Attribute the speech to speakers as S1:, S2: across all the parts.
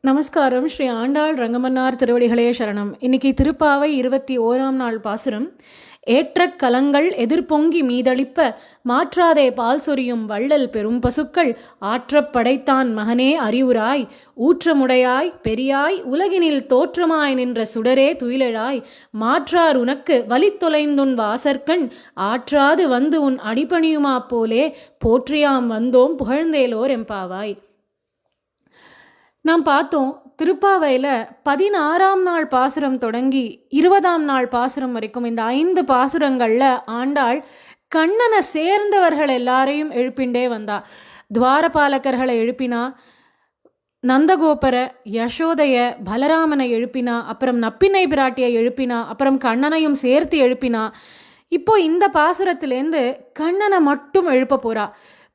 S1: நமஸ்காரம். ஸ்ரீ ஆண்டாள் ரங்கமன்னார் திருவடிகளே சரணம். இன்னைக்கு திருப்பாவை 21ஆம் நாள் பாசுரம். ஏற்ற கலங்கள் எதிர்பொங்கி மீதளிப்ப மாற்றாதே பால் சொரியும் வள்ளல் பெரும் பசுக்கள் ஆற்றப் படைத்தான் மகனே அறிவுராய் ஊற்றமுடையாய் பெரியாய் உலகினில் தோற்றமாய் நின்ற சுடரே துயிலழாய் மாற்றார் உனக்கு வலித்தொலைந்துன் வாசற்கண் ஆற்றாது வந்து உன் அடிபணியுமா போலே போற்றியாம் வந்தோம் புகழ்ந்தேலோர் எம்பாவாய். நாம் பார்த்தோம், திருப்பாவையில் 16ஆம் நாள் பாசுரம் தொடங்கி 20ஆம் நாள் பாசுரம் வரைக்கும் இந்த 5 பாசுரங்களில் ஆண்டாள் கண்ணனை சேர்ந்தவர்கள் எல்லாரையும் எழுப்பிண்டே வந்தா. துவாரபாலகர்களை எழுப்பினா, நந்தகோபர, யசோதைய, பலராமனை எழுப்பினா, அப்புறம் நப்பினை பிராட்டியை எழுப்பினா, அப்புறம் கண்ணனையும் சேர்த்து எழுப்பினா. இப்போ இந்த பாசுரத்திலேருந்து கண்ணனை மட்டும் எழுப்ப போறா.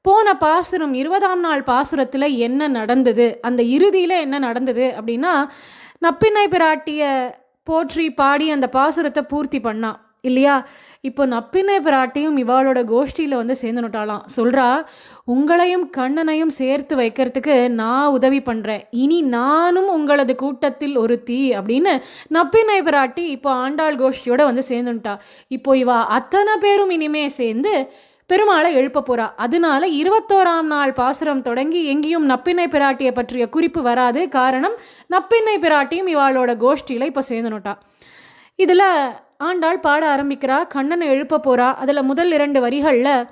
S1: போன பாசுரம் 20ஆம் நாள் பாசுரத்தில் என்ன நடந்தது, அந்த இறுதியில் என்ன நடந்தது அப்படின்னா, நப்பினை பிராட்டியை போற்றி பாடி அந்த பாசுரத்தை பூர்த்தி பண்ணா இல்லையா. இப்போ நப்பினை பிராட்டியும் இவாளோட கோஷ்டியில் வந்து சேர்ந்துட்டாலாம். சொல்கிறா, உங்களையும் கண்ணனையும் சேர்த்து வைக்கிறதுக்கு நான் உதவி பண்ணுறேன், இனி நானும் உங்களது கூட்டத்தில் ஒருத்தி அப்படின்னு நப்பினை பிராட்டி இப்போ ஆண்டாள் கோஷ்டியோட வந்து சேர்ந்துட்டா. இப்போ இவா அத்தனை பேரும் இனிமே சேர்ந்து பெருமாளை எழுப்ப போறா. அதனால 21ஆம் நாள் பாசுரம் தொடங்கி எங்கேயும் நப்பினை பிராட்டியை பற்றிய குறிப்பு வராது. காரணம், நப்பினை பிராட்டியும் இவாளோட கோஷ்டியில் இப்போ சேர்ந்துனுட்டா. இதில் ஆண்டாள் பாட ஆரம்பிக்கிறா, கண்ணனை எழுப்ப போறா. அதில் முதல் 2 வரிகளில்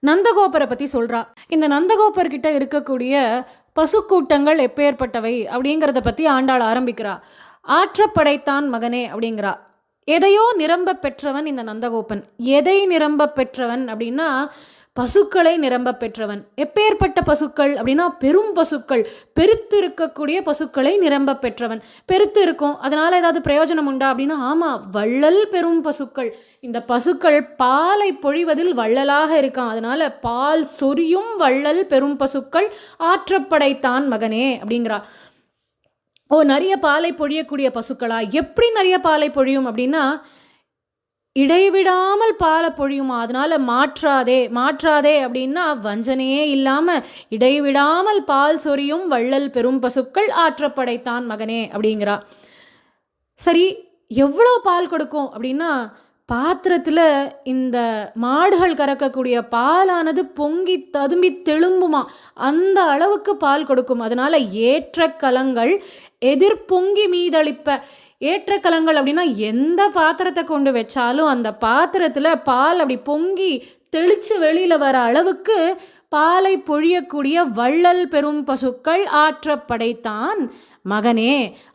S1: நந்தகோபரை பற்றி சொல்கிறா. இந்த நந்தகோபர்கிட்ட இருக்கக்கூடிய பசுக்கூட்டங்கள் எப்பேற்பட்டவை அப்படிங்கிறத பற்றி ஆண்டாள் ஆரம்பிக்கிறா. ஆற்றப்படைத்தான் மகனே அப்படிங்கிறா. எதையோ நிரம்ப பெற்றவன் இந்த நந்தகோபன். எதை நிரம்ப பெற்றவன் அப்படின்னா, பசுக்களை நிரம்ப பெற்றவன். எப்பேற்பட்ட பசுக்கள் அப்படின்னா, பெரும் பசுக்கள், பெருத்து இருக்கக்கூடிய பசுக்களை நிரம்ப பெற்றவன். பெருத்து இருக்கும், அதனால ஏதாவது பிரயோஜனம் உண்டா அப்படின்னா, ஆமா, வள்ளல் பெரும் பசுக்கள். இந்த பசுக்கள் பாலை பொழிவதில் வள்ளலாக இருக்கான். அதனால பால் சொரியும் வள்ளல் பெரும் பசுக்கள் ஆற்றப்படைத்தான் மகனே அப்படிங்கிறா. நிறைய பாலை பொழியக்கூடிய பசுக்களா? எப்படி நிறைய பாலை பொழியும் அப்படின்னா, இடைவிடாமல் பாலை பொழியுமா. அதனால மாற்றாதே அப்படின்னா வஞ்சனையே இல்லாம இடைவிடாமல் பால் சொரியும் வள்ளல் பெரும் பசுக்கள் ஆற்றப்படைத்தான் மகனே அப்படிங்கிறா. சரி, எவ்வளோ பால் கொடுக்கும் அப்படின்னா, பாத்திரத்தில் இந்த மாடுகள் கறக்கக்கூடிய பாலானது பொங்கி ததும்பி தெளும்புமா, அந்த அளவுக்கு பால் கொடுக்கும். அதனால ஏற்ற கலங்கள் எதிர்பொங்கி மீதளிப்ப. ஏற்ற கலங்கள் அப்படின்னா, எந்த பாத்திரத்தை கொண்டு வச்சாலும் அந்த பாத்திரத்தில் பால் அப்படி பொங்கி தெளிச்சு வெளியில் வர அளவுக்கு பாலை பொழியக்கூடிய வள்ளல் பெரும் பசுக்கள் ஆற்றப்படைத்தான் மகனே,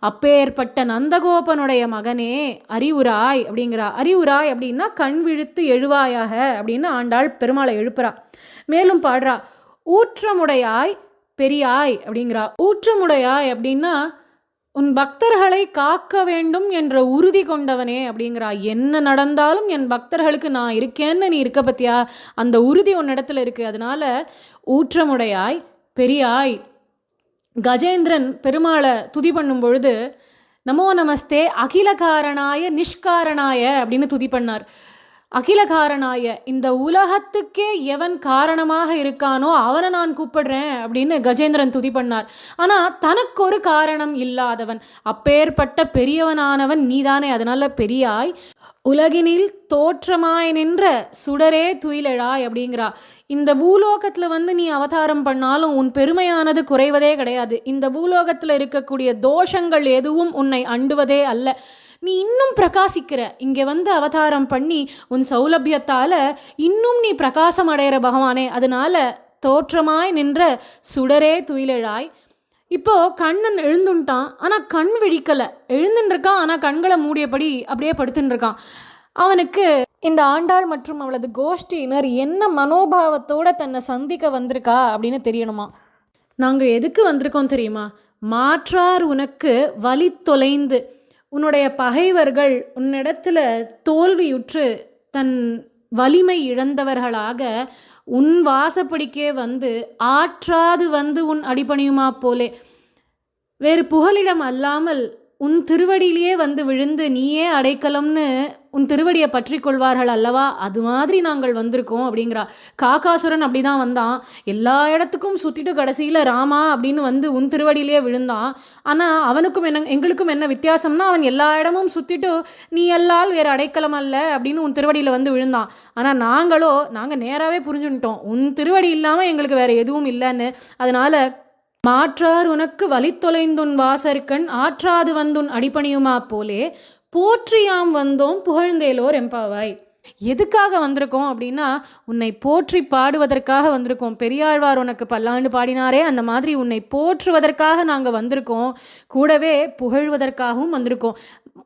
S1: அப்பேற்பட்ட நந்தகோபனுடைய மகனே அறிவுராய் அப்படிங்கிறா. அறிவுராய் அப்படின்னா கண் விழித்து எழுவாயாக அப்படின்னு ஆண்டாள் பெருமாளை எழுப்புறா. மேலும் பாடுறா, ஊற்றமுடையாய் பெரியாய் அப்படிங்கிறா. ஊற்றமுடையாய் அப்படின்னா, உன் பக்தர்களை காக்க வேண்டும் என்ற உறுதி கொண்டவனே அப்படிங்கிறா. என்ன நடந்தாலும் என் பக்தர்களுக்கு நான் இருக்கேன்னு நீ இருக்க பத்தியா, அந்த உறுதி உன்னிடத்துல இருக்கு. அதனால ஊற்றமுடையாய் பெரியாய். கஜேந்திரன் பெருமாளை துதி பண்ணும் பொழுது நமோ நமஸ்தே அகிலகாரணாய நிஷ்காரணாய அப்படின்னு துதி பண்ணார். அகிலகாரணாய, இந்த உலகத்துக்கே எவன் காரணமாக இருக்கானோ அவனை நான் கூப்பிடுறேன் அப்படின்னு கஜேந்திரன் துதி பண்ணார். ஆனால் தனக்கு ஒரு காரணம் இல்லாதவன், அப்பேற்பட்ட பெரியவனானவன் நீதானே. அதனால பெரியாய், உலகினில் தோற்றமாய் நின்ற சுடரே துயிலழாய் அப்படிங்கிறா. இந்த பூலோகத்தில் வந்து நீ அவதாரம் பண்ணாலும் உன் பெருமையானது குறைவதே கிடையாது. இந்த பூலோகத்தில் இருக்கக்கூடிய தோஷங்கள் எதுவும் உன்னை அண்டுவதே அல்ல. நீ இன்னும் பிரகாசிக்கிற. இங்கே வந்து அவதாரம் பண்ணி உன் சௌலபியத்தால் இன்னும் நீ பிரகாசம் அடைகிற பகவானே. அதனால தோற்றமாய் நின்ற சுடரே துயிலழாய். இப்போ கண்ணன் எழுந்துட்டான், ஆனால் கண் விழிக்கலை. எழுந்துருக்கான், ஆனால் கண்களை மூடியபடி அப்படியே படுத்துட்டு இருக்கான். அவனுக்கு இந்த ஆண்டாள் மற்றும் அவளது கோஷ்டியினர் என்ன மனோபாவத்தோட தன்னை சந்திக்க வந்திருக்கா அப்படின்னு தெரியணுமா. நாங்கள் எதுக்கு வந்திருக்கோம் தெரியுமா? மாற்றார் உனக்கு வலி தொலைந்து, உன்னுடைய பகைவர்கள் உன்னிடத்துல தோல்வியுற்று தன் வலிமை இழந்தவர்களாக உன் வாசப்படிக்கே வந்து ஆற்றாது வந்து உன் அடிபணியுமா போலே, வேறு புகலிடம் அல்லாமல் உன் திருவடியிலேயே வந்து விழுந்து நீயே அடைக்கலம்னு உன் திருவடியை பற்றி கொள்வார்கள் அல்லவா, அது மாதிரி நாங்கள் வந்திருக்கோம் அப்படிங்கிறா. காக்காசுரன் அப்படி தான் வந்தான், எல்லா இடத்துக்கும் சுற்றிட்டு கடைசியில் ராமா அப்படின்னு வந்து உன் திருவடியிலே விழுந்தான். ஆனால் அவனுக்கும் எங்களுக்கும் என்ன வித்தியாசம்னா, அவன் எல்லா இடமும் சுற்றிட்டு நீ எல்லால் வேறு அடைக்கலம் அல்ல அப்படின்னு உன் திருவடியில் வந்து விழுந்தான். ஆனால் நாங்கள் நேராகவே புரிஞ்சுட்டோம், உன் திருவடி இல்லாமல் எங்களுக்கு வேறு எதுவும் இல்லைன்னு. அதனால் மாற்றார் உனக்கு வலித்தொலைந்துன் வாசற்கண் ஆற்றாது வந்துன் அடிப்பணியுமா போலே போற்றியாம் வந்தோம் புகழ்ந்தேலோர் எம்பாவாய். எதுக்காக வந்திருக்கோம் அப்படின்னா, உன்னை போற்றி பாடுவதற்காக வந்திருக்கோம். பெரியாழ்வார் உனக்கு பல்லாண்டு பாடினாரே, அந்த மாதிரி உன்னை போற்றுவதற்காக நாங்கள் வந்திருக்கோம். கூடவே புகழ்வதற்காகவும் வந்திருக்கோம்.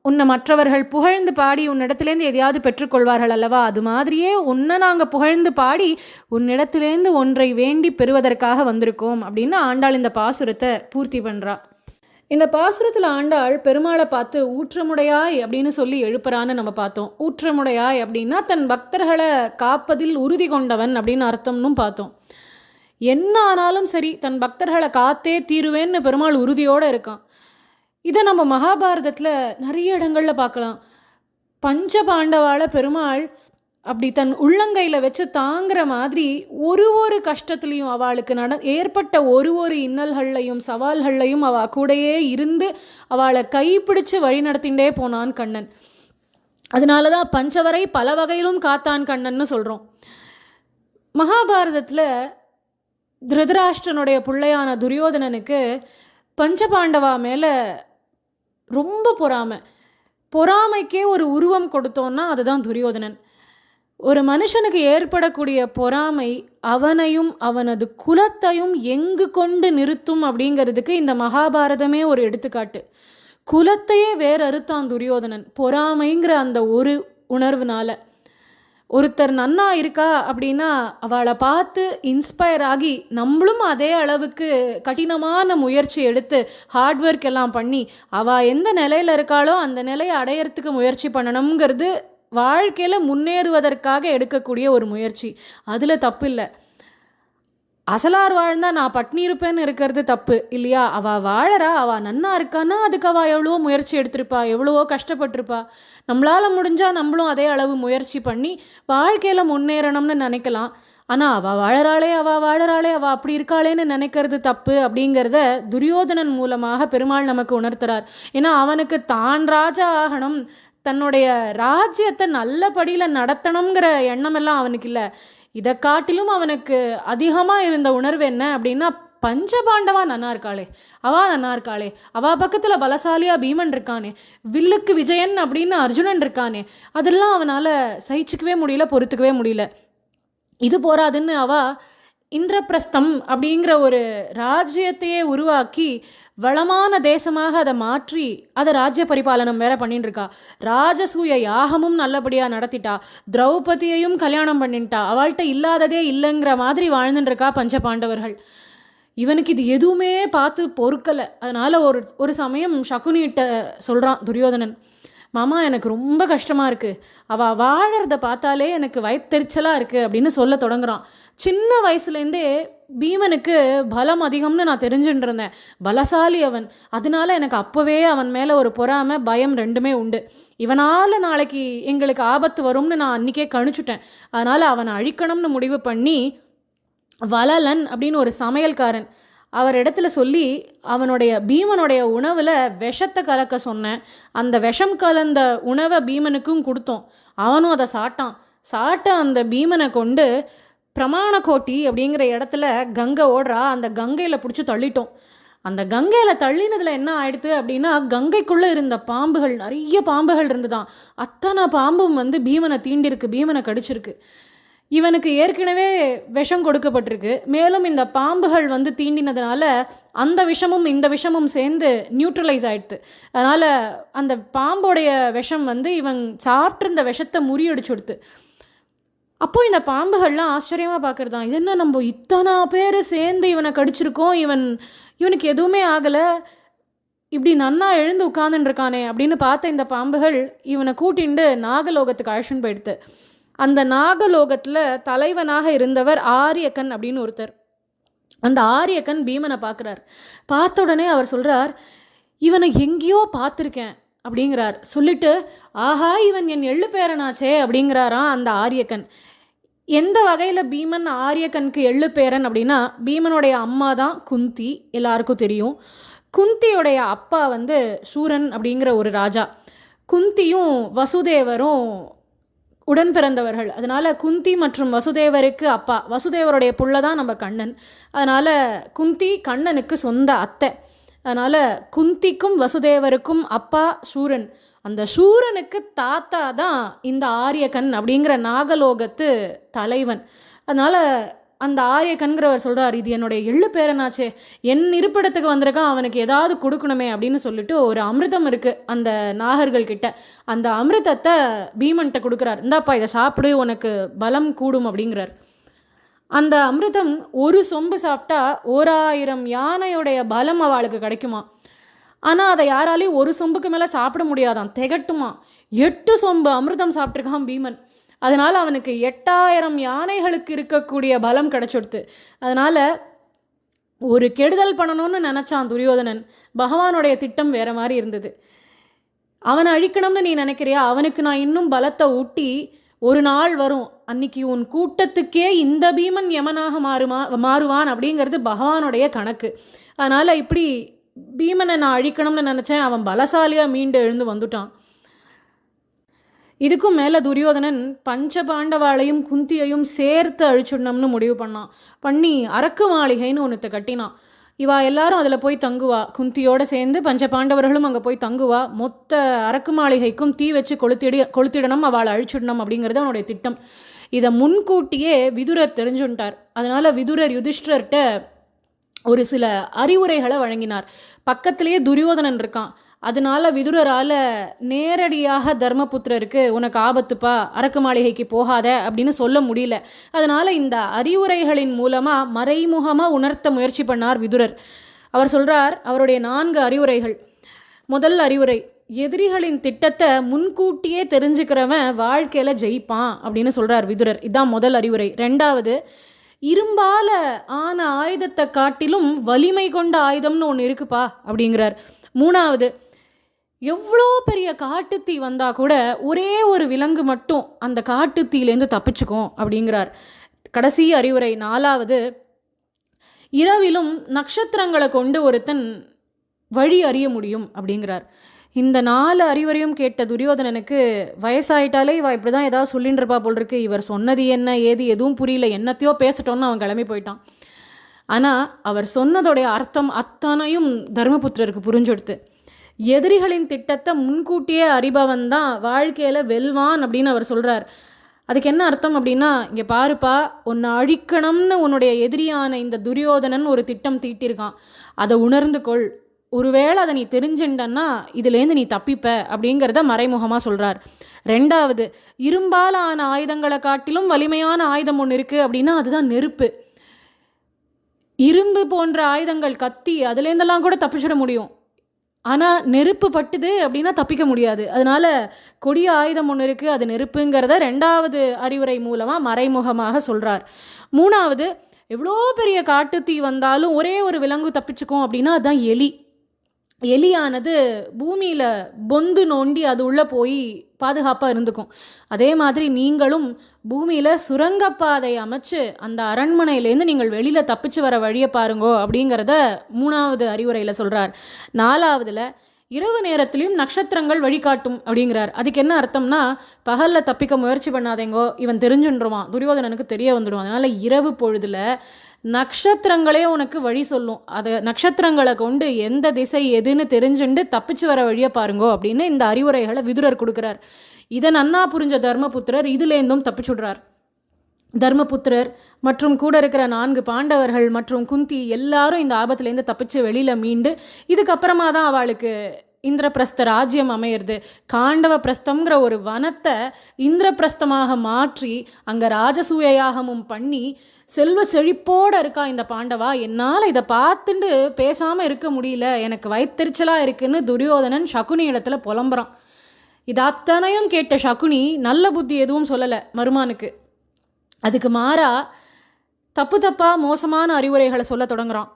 S1: உன்னை மற்றவர்கள் புகழ்ந்து பாடி உன்னிடத்துலேருந்து எதையாவது பெற்றுக்கொள்வார்கள் அல்லவா, அது மாதிரியே உன்னை நாங்கள் புகழ்ந்து பாடி உன்னிடத்துலேருந்து ஒன்றை வேண்டி பெறுவதற்காக வந்திருக்கோம் அப்படின்னு ஆண்டாள் இந்த பாசுரத்தை பூர்த்தி பண்ணுறா. இந்த பாசுரத்தில் ஆண்டாள் பெருமாளை பார்த்து ஊற்றமுடையாய் அப்படின்னு சொல்லி எழுப்புறான்னு நம்ம பார்த்தோம். ஊற்றமுடையாய் அப்படின்னா தன் பக்தர்களை காப்பதில் உறுதி கொண்டவன் அப்படின்னு அர்த்தம்னு பார்த்தோம். என்ன ஆனாலும் சரி தன் பக்தர்களை காத்தே தீருவேன்னு பெருமாள் உறுதியோடு இருக்கான். இதை நம்ம மகாபாரதத்தில் நிறைய இடங்களில் பார்க்கலாம். பஞ்ச பாண்டவாளை பெருமாள் அப்படி தன் உள்ளங்கையில் வச்சு தாங்குற மாதிரி ஒரு கஷ்டத்துலேயும் அவளுக்கு ஏற்பட்ட ஒரு இன்னல்கள்லையும் சவால்கள்லையும் அவள் கூடையே இருந்து அவளை கைப்பிடிச்சு வழி நடத்திகிட்டே போனான் கண்ணன். அதனால தான் பஞ்சவரை பல வகையிலும் காத்தான் கண்ணன்னு சொல்கிறோம். மகாபாரதத்தில் திருதராஷ்டிரனுடைய பிள்ளையான துரியோதனனுக்கு பஞ்சபாண்டவா மேலே ரொம்ப பொறாமைக்கே ஒரு உருவம் கொடுத்தோன்னா அதுதான் துரியோதனன். ஒரு மனுஷனுக்கு ஏற்படக்கூடிய பொறாமை அவனையும் அவனது குலத்தையும் எங்கு கொண்டு நிறுத்தும் அப்படிங்கிறதுக்கு இந்த மகாபாரதமே ஒரு எடுத்துக்காட்டு. குலத்தையே அறுத்தான் துரியோதனன் பொறாமைங்கிற அந்த ஒரு உணர்வுனால. ஒருத்தர் நன்னா இருக்கா அப்படின்னா அவளை பார்த்து இன்ஸ்பயர் ஆகி நம்மளும் அதே அளவுக்கு கடினமான முயற்சி எடுத்து ஹார்ட் ஒர்க் எல்லாம் பண்ணி அவள் எந்த நிலையில் இருக்காளோ அந்த நிலையை அடையிறதுக்கு முயற்சி பண்ணணுங்கிறது வாழ்க்கையில் முன்னேறுவதற்காக எடுக்கக்கூடிய ஒரு முயற்சி. அதில் தப்பு இல்லை. அசலார் வாழ்ந்தா நான் பட்னி இருப்பேன்னு இருக்கிறது தப்பு இல்லையா? அவள் வாழறா, அவள் நன்னா இருக்கான்னா அதுக்கு அவள் எவ்வளவோ முயற்சி எடுத்திருப்பா, எவ்வளவோ கஷ்டப்பட்டிருப்பா. நம்மளால் முடிஞ்சால் நம்மளும் அதே அளவு முயற்சி பண்ணி வாழ்க்கையில் முன்னேறணும்னு நினைக்கலாம். ஆனால் அவள் வாழறாளே அவள் அப்படி இருக்காளேன்னு நினைக்கிறது தப்பு அப்படிங்கிறத துரியோதனன் மூலமாக பெருமாள் நமக்கு உணர்த்துறார். ஏன்னா அவனுக்கு தான் ராஜா ஆகணும், தன்னுடைய ராஜ்யத்தை நல்லபடியில் நடத்தணுங்கிற எண்ணமெல்லாம் அவனுக்கு இல்லை. இதை காட்டிலும் அவனுக்கு அதிகமாக இருந்த உணர்வு என்ன அப்படின்னா, பஞ்சபாண்டவா நன்னா இருக்காளே, அவள் பக்கத்தில் பலசாலியா பீமன் இருக்கானே, வில்லுக்கு விஜயன் அப்படின்னு அர்ஜுனன் இருக்கானே, அதெல்லாம் அவனால் சகிச்சுக்கவே முடியல, பொறுத்துக்கவே முடியல. இது போராதுன்னு அவள் இந்திரபிரஸ்தம் அப்படிங்கிற ஒரு ராஜ்யத்தையே உருவாக்கி வளமான தேசமாக அதை மாற்றி அதை ராஜ்ய பரிபாலனம் வேற பண்ணிட்டு இருக்கா. ராஜசூய யாகமும் நல்லபடியாக நடத்திட்டா, திரௌபதியையும் கல்யாணம் பண்ணிட்டா, அவள்கிட்ட இல்லாததே இல்லைங்கிற மாதிரி வாழ்ந்துட்டு இருக்கா பஞ்ச பாண்டவர்கள். இவனுக்கு இது எதுவுமே பார்த்து பொறுக்கலை. அதனால் ஒரு சமயம் சகுனிகிட்ட சொல்கிறான் துரியோதனன், மாமா எனக்கு ரொம்ப கஷ்டமாக இருக்குது, அவள் வாழறத பார்த்தாலே எனக்கு வயிற்றெரிச்சலாக இருக்குது அப்படின்னு சொல்ல தொடங்குறான். சின்ன வயசுலேருந்தே பீமனுக்கு பலம் அதிகம்னு நான் தெரிஞ்சுட்டு இருந்தேன், பலசாலி அவன். அதனால எனக்கு அப்போவே அவன் மேலே ஒரு பொறாமை பயம் ரெண்டுமே உண்டு. இவனால் நாளைக்கு எங்களுக்கு ஆபத்து வரும்னு நான் அன்றைக்கே கணிச்சுட்டேன். அதனால் அவனை அழிக்கணும்னு முடிவு பண்ணி வளலன் அப்படின்னு ஒரு சமையல்காரன் அவர் இடத்துல சொல்லி பீமனுடைய உணவில் விஷத்தை கலக்க சொன்னேன். அந்த விஷம் கலந்த உணவை பீமனுக்கும் கொடுத்தோம். அவனும் அதை சாட்ட அந்த பீமனை கொண்டு பிரமாணக்கோட்டி அப்படிங்கிற இடத்துல கங்கை ஓடுறா, அந்த கங்கையில் பிடிச்சி தள்ளிட்டோம். அந்த கங்கையில் தள்ளினதில் என்ன ஆயிடுது அப்படின்னா, கங்கைக்குள்ளே இருந்த பாம்புகள், நிறைய பாம்புகள் இருந்துதான். அத்தனை பாம்பும் பீமனை தீண்டிருக்கு, பீமனை கடிச்சிருக்கு. இவனுக்கு ஏற்கனவே விஷம் கொடுக்கப்பட்டிருக்கு. மேலும் இந்த பாம்புகள் தீண்டினதுனால அந்த விஷமும் இந்த விஷமும் சேர்ந்து நியூட்ரலைஸ் ஆயிடுது. அதனால் அந்த பாம்போடைய விஷம் இவன் சாப்பிட்ருந்த விஷத்தை முறியடிச்சுடுது. அப்போது இந்த பாம்புகள்லாம் ஆச்சரியமாக பார்க்குறதான், இது என்ன நம்ம இத்தனை பேர் சேர்ந்து இவனை கடிச்சிருக்கோம், இவனுக்கு எதுவுமே ஆகலை, இப்படி நன்னா எழுந்து உட்காந்துருக்கானே அப்படின்னு பார்த்த இந்த பாம்புகள் இவனை கூட்டிண்டு நாகலோகத்துக்கு அழைச்சின்னு போயிடுது. அந்த நாகலோகத்தில் தலைவனாக இருந்தவர் ஆரியக்கன் அப்படின்னு ஒருத்தர். அந்த ஆரியக்கன் பீமனை பார்க்குறார். பார்த்த உடனே அவர் சொல்கிறார், இவனை எங்கேயோ பார்த்துருக்கேன், அப்படிங்கிறார். சொல்லிட்டு ஆஹா இவன் என் எள்ளு பேரனாச்சே அப்படிங்கிறாராம் அந்த ஆரியக்கன். எந்த வகையில் பீமன் ஆரியக்கனுக்கு எள்ளு பேரன் அப்படின்னா, பீமனுடைய அம்மா தான் குந்தி, எல்லாருக்கும் தெரியும். குந்தியோடைய அப்பா வந்து சூரன் அப்படிங்கிற ஒரு ராஜா. குந்தியும் வசுதேவரும் உடன் பிறந்தவர்கள். அதனால் குந்தி மற்றும் வசுதேவருக்கு அப்பா. வசுதேவருடைய புள்ள தான் நம்ம கண்ணன். அதனால் குந்தி கண்ணனுக்கு சொந்த அத்தை. அதனால் குந்திக்கும் வசுதேவருக்கும் அப்பா சூரன். அந்த சூரனுக்கு தாத்தா தான் இந்த ஆரியக்கன் அப்படிங்கிற நாகலோகத்து தலைவன். அதனால் அந்த ஆரியக்கன்கிறவர் சொல்கிறார், இது என்னுடைய எள்ளு பேரனாச்சே, என் இருப்பிடத்துக்கு வந்திருக்கான், அவனுக்கு ஏதாவது கொடுக்கணுமே அப்படின்னு சொல்லிட்டு ஒரு அமிர்தம் இருக்குது அந்த நாகர்கள் கிட்ட. அந்த அமிர்தத்தை பீமன்கிட்ட கொடுக்குறார். இந்தாப்பா இதை சாப்பிடு, உனக்கு பலம் கூடும் அப்படிங்கிறார். அந்த அமிர்தம் ஒரு சொம்பு சாப்பிட்டா 1000 யானையுடைய பலம் அவளுக்கு கிடைக்குமா. ஆனால் அதை யாராலையும் ஒரு சொம்புக்கு மேலே சாப்பிட முடியாதான், திகட்டுமா. 8 சொம்பு அமிர்தம் சாப்பிட்ருக்கான் பீமன். அதனால் அவனுக்கு 8000 யானைகளுக்கு இருக்கக்கூடிய பலம் கிடைச்சிடுது. அதனால் ஒரு கெடுதல் பண்ணணும்னு நினச்சான் துரியோதனன். பகவானுடைய திட்டம் வேறு மாதிரி இருந்தது. அவனை அழிக்கணும்னு நீ நினைக்கிறியா, அவனுக்கு நான் இன்னும் பலத்தை ஊட்டி ஒரு நாள் வரும், அன்னைக்கு உன் கூட்டத்துக்கே இந்த பீமன் யமனாக மாறுவான் அப்படிங்கிறது பகவானுடைய கணக்கு. அதனால் இப்படி பீமனை நான் அழிக்கணும்னு நினச்சேன், அவன் பலசாலியாக மீண்டு எழுந்து வந்துட்டான். இதுக்கும் மேலே துரியோதனன் பஞ்ச பாண்டவாளையும் குந்தியையும் சேர்த்து அழிச்சுடணும்னு முடிவு பண்ணி அரக்கு மாளிகைன்னு ஒன்றுத்தை கட்டினான். இவா எல்லாரும் அதில் போய் தங்குவா. குந்தியோடு சேர்ந்து பஞ்ச பாண்டவர்களும் அங்கே போய் தங்குவா. மொத்த அரக்கு மாளிகைக்கும் தீ வச்சு கொளுத்திடணும், அவளை அழிச்சிடணும் அப்படிங்கிறது அவனுடைய திட்டம். இதை முன்கூட்டியே விதுரர் தெரிஞ்சுட்டார். அதனால் விதுரர் யுதிஷ்டர்கிட்ட ஒரு சில அறிவுரைகளை வழங்கினார். பக்கத்திலேயே துரியோதனன் இருக்கான். அதனால விதுரரால் நேரடியாக தர்மபுத்திரருக்கு உனக்கு ஆபத்துப்பா, அரக்கு மாளிகைக்கு போகாத அப்படின்னு சொல்ல முடியல. அதனால் இந்த அறிவுரைகளின் மூலமாக மறைமுகமாக உணர்த்த முயற்சி பண்ணார் விதுரர். அவர் சொல்கிறார், அவருடைய 4 அறிவுரைகள். முதல் அறிவுரை, எதிரிகளின் திட்டத்தை முன்கூட்டியே தெரிஞ்சுக்கிறவன் வாழ்க்கையில் ஜெயிப்பான் அப்படின்னு சொல்கிறார் விதுரர். இதுதான் முதல் அறிவுரை. 2வது, இரும்பால ஆன ஆயுதத்தை காட்டிலும் வலிமை கொண்ட ஆயுதம்னு ஒன்று இருக்குப்பா அப்படிங்கிறார். 3வது, எவ்வளோ பெரிய காட்டுத்தீ வந்தால் கூட ஒரே ஒரு விலங்கு மட்டும் அந்த காட்டுத்தீலேருந்து தப்பிச்சுக்கும் அப்படிங்கிறார். கடைசி அறிவுரை 4வது, இரவிலும் நட்சத்திரங்களை கொண்டு ஒருத்தன் வழி அறிய முடியும் அப்படிங்கிறார். இந்த 4 அறிவுரையும் கேட்ட துரியோதனனுக்கு வயசாயிட்டாலே இவ இப்படி தான் ஏதாவது சொல்லின்னு இருப்பா போல் இருக்கு, இவர் சொன்னது என்ன ஏது எதுவும் புரியல, என்னத்தையோ பேசிட்டோன்னு அவன் கிளம்பி போயிட்டான். ஆனால் அவர் சொன்னதோடைய அர்த்தம் அத்தனையும் தர்மபுத்திரருக்கு புரிஞ்சுடுத்து. எதிரிகளின் திட்டத்தை முன்கூட்டியே அறிபவன் தான் வாழ்க்கையில் வெல்வான் அப்படின்னு அவர் சொல்கிறார். அதுக்கு என்ன அர்த்தம் அப்படின்னா, இங்கே பாருப்பா, உன்னை அழிக்கணும்னு உன்னுடைய எதிரியான இந்த துரியோதனன் ஒரு திட்டம் தீட்டியிருக்கான், அதை உணர்ந்து கொள். ஒருவேளை அதை நீ தெரிஞ்சுட்டன்னா இதுலேருந்து நீ தப்பிப்ப அப்படிங்கிறத மறைமுகமாக சொல்கிறார். 2வது, இரும்பால் ஆன ஆயுதங்களை காட்டிலும் வலிமையான ஆயுதம் ஒன்று இருக்குது அப்படின்னா அதுதான் நெருப்பு. இரும்பு போன்ற ஆயுதங்கள், கத்தி, அதுலேருந்தெல்லாம் கூட தப்பிச்சிட முடியும். ஆனால் நெருப்பு பட்டுது அப்படின்னா தப்பிக்க முடியாது. அதனால கொடிய ஆயுதம் ஒன்று இருக்குது, அது நெருப்புங்கிறத 2வது அறிவுரை மூலமாக மறைமுகமாக சொல்கிறார். 3வது, எவ்வளோ பெரிய காட்டுத்தீ வந்தாலும் ஒரே ஒரு விலங்கு தப்பிச்சுக்கும் அப்படின்னா அதுதான் எலி. எலியானது பூமியில் பொந்து நோண்டி அது உள்ளே போய் பாதுகாப்பாக இருந்துக்கும். அதே மாதிரி நீங்களும் பூமியில் சுரங்கப்பாதை அமைச்சு அந்த அரண்மனையிலேருந்து நீங்கள் வெளியில் தப்பிச்சு வர வழியை பாருங்கோ அப்படிங்கிறத 3வது அறிவுரையில் சொல்கிறார். 4வதுல, இரவு நேரத்துலையும் நட்சத்திரங்கள் வழிகாட்டும் அப்படிங்கிறார். அதுக்கு என்ன அர்த்தம்னா, பகலில் தப்பிக்க முயற்சி பண்ணாதேங்கோ, இவன் தெரிஞ்சுன்றுவான், துரியோதனனுக்கு தெரிய வந்துடுவான். அதனால் இரவு பொழுதில் நட்சத்திரங்களே உனக்கு வழி சொல்லும், அதை நட்சத்திரங்களை கொண்டு எந்த திசை எதுன்னு தெரிஞ்சுண்டு தப்பிச்சு வர வழியை பாருங்கோ அப்படின்னு இந்த அறிவுரைகளை விதுரர் கொடுக்குறார். இதை நன்னா புரிஞ்ச தர்மபுத்திரர் இதுலேருந்தும் தப்பிச்சுடுறார். தர்மபுத்திரர் மற்றும் கூட இருக்கிற 4 பாண்டவர்கள் மற்றும் குந்தி எல்லாரும் இந்த ஆபத்துலேருந்து தப்பிச்சு வெளியில் மீண்டு இதுக்கப்புறமா தான் அவளுக்கு இந்திரபிரஸ்த ராஜ்யம் அமையிறது. காண்டவ பிரஸ்தம்ங்கிற ஒரு வனத்தை இந்திரபிரஸ்தமாக மாற்றி அங்கே ராஜசூய யாகமும் பண்ணி செல்வ செழிப்போடு இருக்கா இந்த பாண்டவா. என்னால் இதை பார்த்துட்டு பேசாமல் இருக்க முடியல, எனக்கு வயிற்றெரிச்சலாக இருக்குன்னு துரியோதனன் சகுனி இடத்துல புலம்புறான். இது அத்தனையும் கேட்ட சகுனி நல்ல புத்தி எதுவும் சொல்லலை மருமானுக்கு. அதுக்கு மாறா தப்பாக மோசமான அறிவுரைகளை சொல்ல தொடங்குறான்.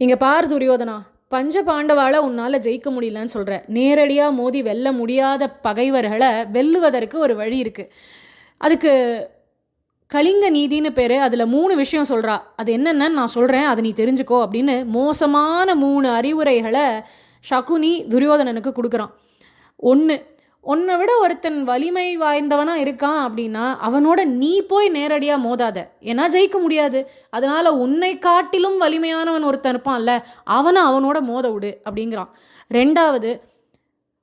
S1: இங்கே பார் துரியோதனா, பஞ்ச பாண்டவால உன்னால் ஜெயிக்க முடியலன்னு சொல்கிற. நேரடியாக மோதி வெல்ல முடியாத பகைவர்களை வெல்லுவதற்கு ஒரு வழி இருக்குது. அதுக்கு கலிங்க நீதின்னு பேர். அதில் 3 விஷயம் சொல்கிறா. அது என்னென்னு நான் சொல்கிறேன், அதை நீ தெரிஞ்சுக்கோ அப்படின்னு மோசமான 3 அறிவுரைகளை சகுனி துரியோதனனுக்கு கொடுக்குறான். ஒன்று, உன்னை விட ஒருத்தன் வலிமை வாய்ந்தவனாக இருக்கான் அப்படின்னா அவனோட நீ போய் நேரடியாக மோதாத, ஏன்னா ஜெயிக்க முடியாது. அதனால் உன்னை காட்டிலும் வலிமையானவன் ஒருத்தன் இருப்பான்ல, அவனோட மோத விடு அப்படிங்கிறான். 2வது,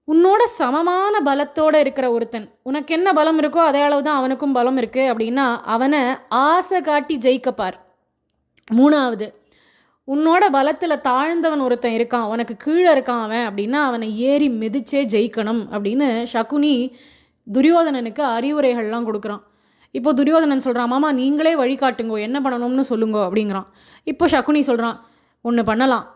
S1: உன்னோட சமமான பலத்தோடு இருக்கிற ஒருத்தன், உனக்கு என்ன பலம் இருக்கோ அதே அளவு தான் அவனுக்கும் பலம் இருக்குது அப்படின்னா அவனை ஆசை காட்டி ஜெயிக்கப்பார். 3வது, உன்னோட பலத்தில் தாழ்ந்தவன் ஒருத்தன் இருக்கான், உனக்கு கீழே இருக்கான் அவன் அப்படின்னா அவனை ஏறி மிதிச்சே ஜெயிக்கணும் அப்படின்னு சகுனி துரியோதனனுக்கு அறிவுரைகள்லாம் கொடுக்குறான். இப்போ துரியோதனன் சொல்கிறான், மாமா நீங்களே வழிகாட்டுங்கோ, என்ன பண்ணணும்னு சொல்லுங்கோ அப்படிங்கிறான். இப்போ சகுனி சொல்கிறான், ஒன்று பண்ணலாம்,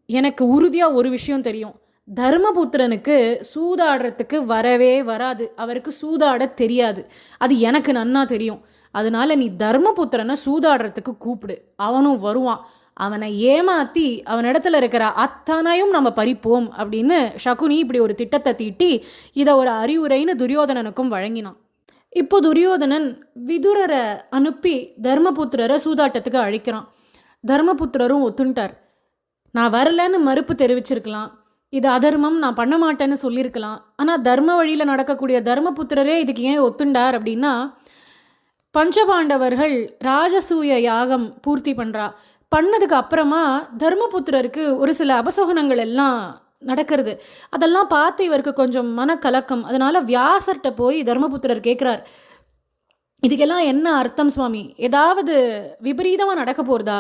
S1: எனக்கு உறுதியாக ஒரு விஷயம் தெரியும், தர்மபுத்திரனுக்கு சூதாடுறதுக்கு வரவே வராது, அவருக்கு சூதாட தெரியாது, அது எனக்கு நன்னா தெரியும். அதனால நீ தர்மபுத்திரனை சூதாடுறதுக்கு கூப்பிடு, அவனும் வருவான், அவனை ஏமாற்றி அவனிடத்துல இருக்கிற அத்தனையும் நம்ம பறிப்போம் அப்படின்னு சகுனி இப்படி ஒரு திட்டத்தை தீட்டி இதை ஒரு அறிவுரைன்னு துரியோதனனுக்கும் வழங்கினான். இப்போ துரியோதனன் விதுரரை அனுப்பி தர்மபுத்திரரை சூதாட்டத்துக்கு அழைக்கிறான். தர்மபுத்திரரும் ஒத்துண்டார். நான் வரலன்னு மறுப்பு தெரிவிச்சிருக்கலாம், இது அதர்மம், நான் பண்ண மாட்டேன்னு சொல்லியிருக்கலாம். ஆனால் தர்ம வழியில் நடக்கக்கூடிய தர்மபுத்திரரே இதுக்கு ஏன் ஒத்துண்டார் அப்படின்னா, பஞ்சபாண்டவர்கள் ராஜசூய யாகம் பூர்த்தி பண்ணதுக்கு அப்புறமா தர்மபுத்திரருக்கு ஒரு சில அபசோகனங்கள் எல்லாம் நடக்கிறது. அதெல்லாம் பார்த்து இவருக்கு கொஞ்சம் மனக்கலக்கம். அதனால வியாசர்கிட்ட போய் தர்மபுத்திரர் கேட்குறார், இதுக்கெல்லாம் என்ன அர்த்தம் சுவாமி, ஏதாவது விபரீதமாக நடக்க போகிறதா,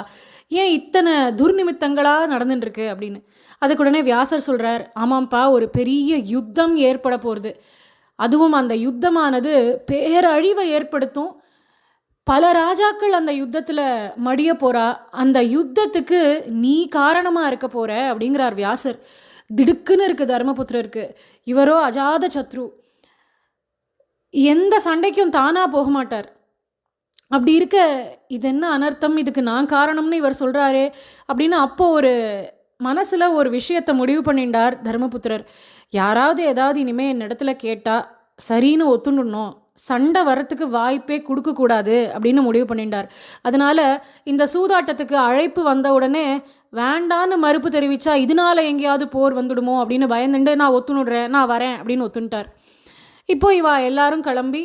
S1: ஏன் இத்தனை துர்நிமித்தங்களாக நடந்துட்டுருக்கு அப்படின்னு. அதுக்கு உடனே வியாசர் சொல்கிறார், ஆமாம்ப்பா, ஒரு பெரிய யுத்தம் ஏற்பட போகிறது, அதுவும் அந்த யுத்தமானது பேரழிவை ஏற்படுத்தும், பல ராஜாக்கள் அந்த யுத்தத்தில் மடிய போகிறா, அந்த யுத்தத்துக்கு நீ காரணமாக இருக்க போகிற அப்படிங்கிறார் வியாசர். திடுக்குன்னு இருக்குது தர்மபுத்திரருக்கு. இவரோ அஜாத சத்ரு, எந்த சண்டைக்கும் தானாக போக மாட்டார். அப்படி இருக்க இது என்ன அனர்த்தம், இதுக்கு நான் காரணம்னு இவர் சொல்கிறாரே அப்படின்னு அப்போ ஒரு மனசில் ஒரு விஷயத்தை முடிவு பண்ணிட்டார் தர்மபுத்திரர். யாராவது ஏதாவது இனிமேல் என் இடத்துல கேட்டால் சரின்னு ஒத்துணுடணும், சண்டை வரத்துக்கு வாய்ப்பே கொடுக்கக்கூடாது அப்படின்னு முடிவு பண்ணிட்டார். அதனால இந்த சூதாட்டத்துக்கு அழைப்பு வந்த உடனே வேண்டான்னு மறுப்பு தெரிவித்தா இதனால எங்கேயாவது போர் வந்துடுமோ அப்படின்னு பயந்துட்டு நான் ஒத்துணுடுறேன், நான் வரேன் அப்படின்னு ஒத்துண்டார். இப்போ இவா எல்லாரும் கிளம்பி